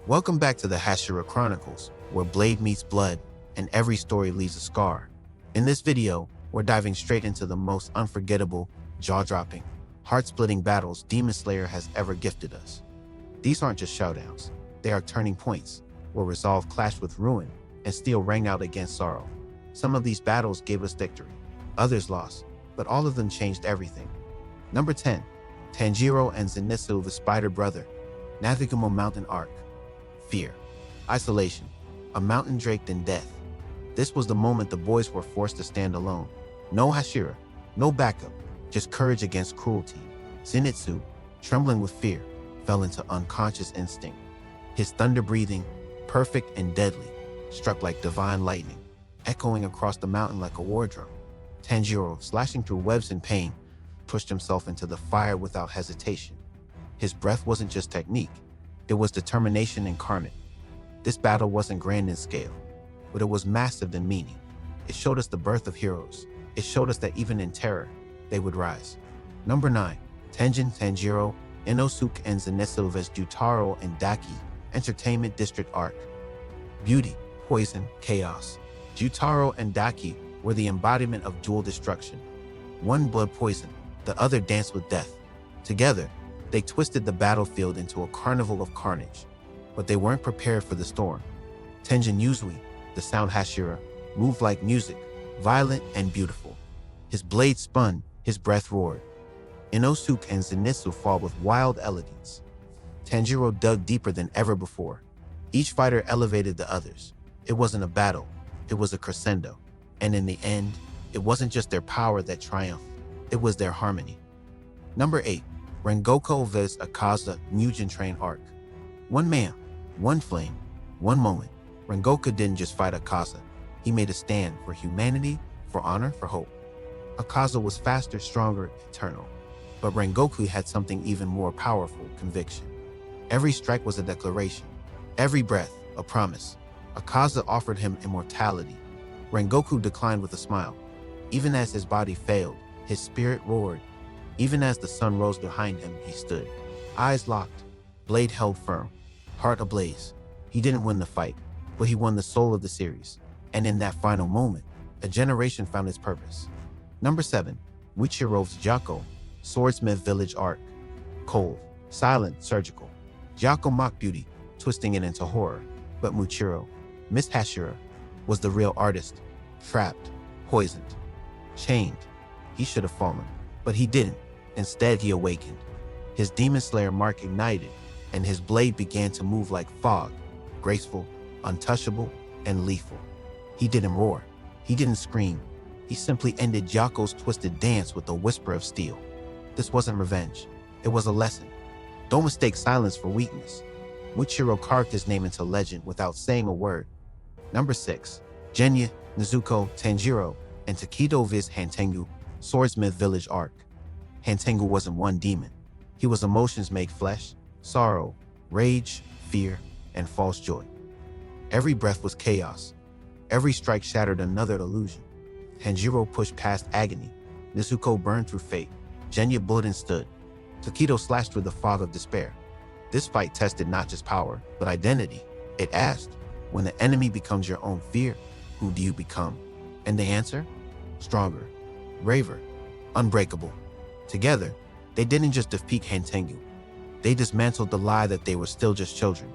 Welcome back to the Hashira Chronicles, where blade meets blood and every story leaves a scar. In this video, we're diving straight into the most unforgettable, jaw-dropping, heart-splitting battles Demon Slayer has ever gifted us. These aren't just showdowns, they are turning points, where resolve clashed with ruin and steel rang out against sorrow. Some of these battles gave us victory, others lost, but all of them changed everything. Number 10. Tanjiro and Zenitsu, the Spider Brother, Navigable Mountain Arc. Fear, isolation, a mountain draped in death. This was the moment the boys were forced to stand alone. No Hashira, no backup, just courage against cruelty. Zenitsu, trembling with fear, fell into unconscious instinct. His thunder breathing, perfect and deadly, struck like divine lightning, echoing across the mountain like a war drum. Tanjiro, slashing through webs in pain, pushed himself into the fire without hesitation. His breath wasn't just technique, it was determination incarnate. This battle wasn't grand in scale, but it was massive in meaning. It showed us the birth of heroes. It showed us that even in terror, they would rise. Number 9. Tenjin, Tanjiro, Inosuke, and Zenitsu vs Jutaro and Daki, Entertainment District Arc. Beauty, poison, chaos. Jutaro and Daki were the embodiment of dual destruction. One blood poison, the other danced with death. Together, they twisted the battlefield into a carnival of carnage, but they weren't prepared for the storm. Tenjin Uzui, the sound Hashira, moved like music, violent and beautiful. His blade spun, his breath roared. Inosuke and Zenitsu fought with wild elegance. Tanjiro dug deeper than ever before. Each fighter elevated the others. It wasn't a battle, it was a crescendo. And in the end, it wasn't just their power that triumphed, it was their harmony. Number 8. Rengoku vs Akaza, Mugen Train Arc. One man, one flame, one moment. Rengoku didn't just fight Akaza. He made a stand for humanity, for honor, for hope. Akaza was faster, stronger, eternal. But Rengoku had something even more powerful, conviction. Every strike was a declaration. Every breath, a promise. Akaza offered him immortality. Rengoku declined with a smile. Even as his body failed, his spirit roared. Even as the sun rose behind him, he stood. Eyes locked, blade held firm, heart ablaze. He didn't win the fight, but he won the soul of the series. And in that final moment, a generation found its purpose. Number 7. Wichiro's Jako, Swordsmith Village Arc. Cold, silent, surgical. Jako mocked beauty, twisting it into horror. But Muchiro, Miss Hashira, was the real artist. Trapped, poisoned, chained. He should have fallen, but he didn't. Instead, he awakened. His Demon Slayer mark ignited, and his blade began to move like fog, graceful, untouchable, and lethal. He didn't roar. He didn't scream. He simply ended Jaco's twisted dance with a whisper of steel. This wasn't revenge. It was a lesson. Don't mistake silence for weakness. Muchiro carved his name into legend without saying a word. Number 6. Genya, Nezuko, Tanjiro, and Takedo vs Hantengu, Swordsmith Village Arc. Hantengu wasn't one demon. He was emotions made flesh, sorrow, rage, fear, and false joy. Every breath was chaos. Every strike shattered another illusion. Tanjiro pushed past agony. Nezuko burned through fate. Genya bullet and stood. Takedo slashed through the fog of despair. This fight tested not just power, but identity. It asked, when the enemy becomes your own fear, who do you become? And the answer? Stronger, braver, unbreakable. Together, they didn't just defeat Hantengu. They dismantled the lie that they were still just children.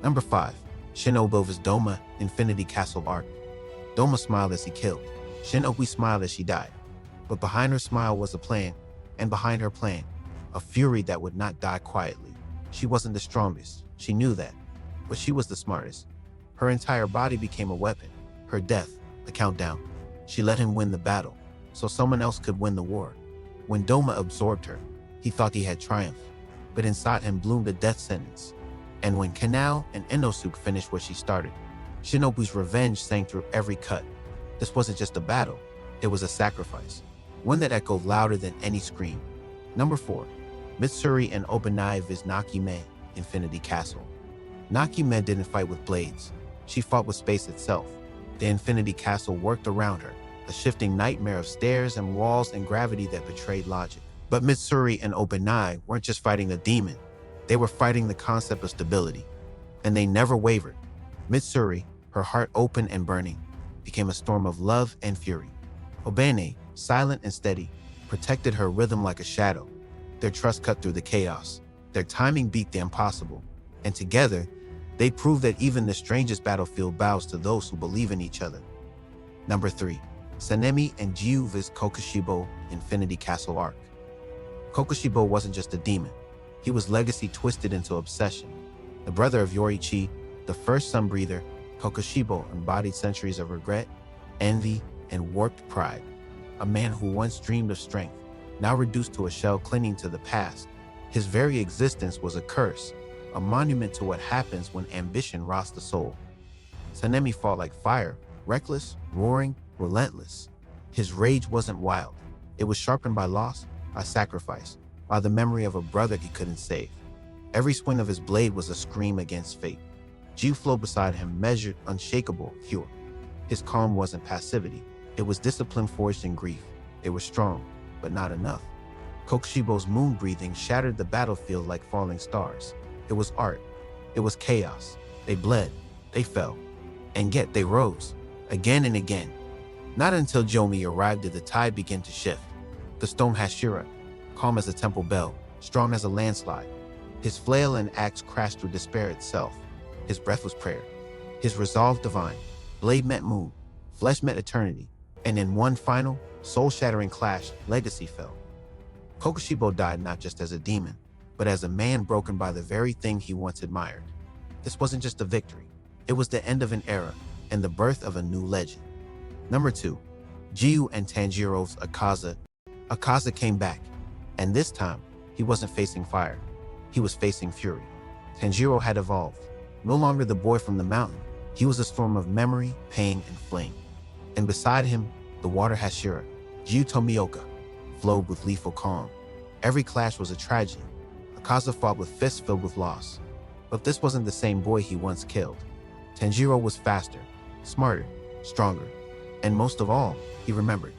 Number 5. Shinobu vs Doma, Infinity Castle Arc. Doma smiled as he killed. Shinobu smiled as she died. But behind her smile was a plan, and behind her plan, a fury that would not die quietly. She wasn't the strongest, she knew that, but she was the smartest. Her entire body became a weapon, her death, the countdown. She let him win the battle, so someone else could win the war. When Doma absorbed her, he thought he had triumphed, but inside him bloomed a death sentence. And when Kanao and Inosuke finished what she started, Shinobu's revenge sang through every cut. This wasn't just a battle, it was a sacrifice, one that echoed louder than any scream. Number 4. Mitsuri and Obanai vs Nakime, Infinity Castle. Nakime didn't fight with blades, she fought with space itself. The Infinity Castle worked around her, a shifting nightmare of stairs and walls and gravity that betrayed logic. But Mitsuri and Obanai weren't just fighting a demon, they were fighting the concept of stability. and they never wavered. Mitsuri, her heart open and burning, became a storm of love and fury. Obane, silent and steady, protected her rhythm like a shadow. Their trust cut through the chaos. Their timing beat the impossible. And together, they proved that even the strangest battlefield bows to those who believe in each other. Number 3. Sanemi and Jiu vs Kokushibo Infinity Castle Arc. Kokushibo wasn't just a demon. He was legacy twisted into obsession. The brother of Yoriichi, the first Sunbreather, Kokushibo embodied centuries of regret, envy, and warped pride. A man who once dreamed of strength, now reduced to a shell clinging to the past. His very existence was a curse, a monument to what happens when ambition rots the soul. Sanemi fought like fire, reckless, roaring, relentless. His rage wasn't wild. It was sharpened by loss, by sacrifice, by the memory of a brother he couldn't save. Every swing of his blade was a scream against fate. Jiu flowed beside him, measured, unshakable, pure. His calm wasn't passivity. It was discipline forged in grief. They were strong, but not enough. Kokushibo's moon breathing shattered the battlefield like falling stars. It was art. It was chaos. They bled. They fell. And yet they rose, again and again. Not until Jomi arrived did the tide begin to shift. The stone Hashira, calm as a temple bell, strong as a landslide. His flail and axe crashed through despair itself. His breath was prayer. His resolve divine. Blade met moon. Flesh met eternity. And in one final, soul-shattering clash, legacy fell. Kokushibo died not just as a demon, but as a man broken by the very thing he once admired. This wasn't just a victory. It was the end of an era and the birth of a new legend. Number 2. Jiu and Tanjiro's Akaza. Akaza came back, and this time, he wasn't facing fire. He was facing fury. Tanjiro had evolved. No longer the boy from the mountain. He was a storm of memory, pain, and flame. And beside him, the water Hashira, Jiu Tomioka, flowed with lethal calm. Every clash was a tragedy. Akaza fought with fists filled with loss. But this wasn't the same boy he once killed. Tanjiro was faster, smarter, stronger, and most of all, he remembered.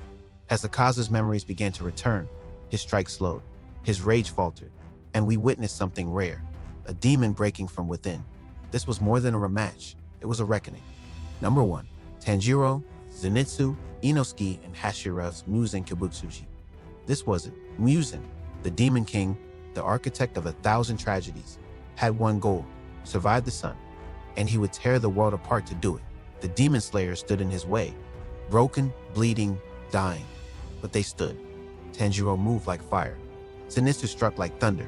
As Akaza's memories began to return, his strike slowed, his rage faltered, and we witnessed something rare, a demon breaking from within. This was more than a rematch, it was a reckoning. Number 1. Tanjiro, Zenitsu, Inosuke, and Hashira's Muzan Kibutsuji. This was it. Muzan, the Demon King, the architect of 1,000 tragedies, had one goal: survive the sun. And he would tear the world apart to do it. The Demon Slayers stood in his way, broken, bleeding, dying. But they stood. Tanjiro moved like fire. Zenitsu struck like thunder.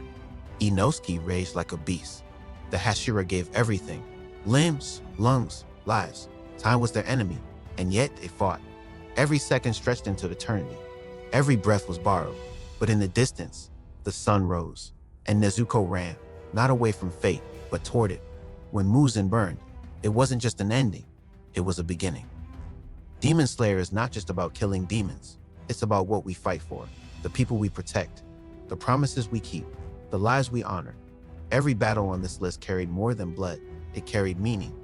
Inosuke raged like a beast. The Hashira gave everything: limbs, lungs, lives. Time was their enemy, and yet they fought. Every second stretched into eternity. Every breath was borrowed. But in the distance, the sun rose, and Nezuko ran, not away from fate, but toward it. When Muzan burned, it wasn't just an ending, it was a beginning. Demon Slayer is not just about killing demons. It's about what we fight for, the people we protect, the promises we keep, the lives we honor. Every battle on this list carried more than blood, it carried meaning.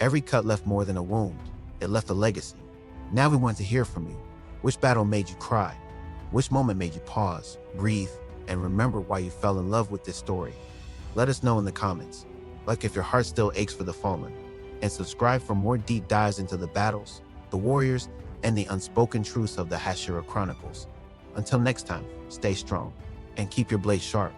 Every cut left more than a wound, it left a legacy. Now we want to hear from you. Which battle made you cry? Which moment made you pause, breathe, and remember why you fell in love with this story? Let us know in the comments. Like if your heart still aches for the fallen. And subscribe for more deep dives into the battles, the warriors, and the unspoken truths of the Hashira Chronicles. Until next time, stay strong and keep your blade sharp.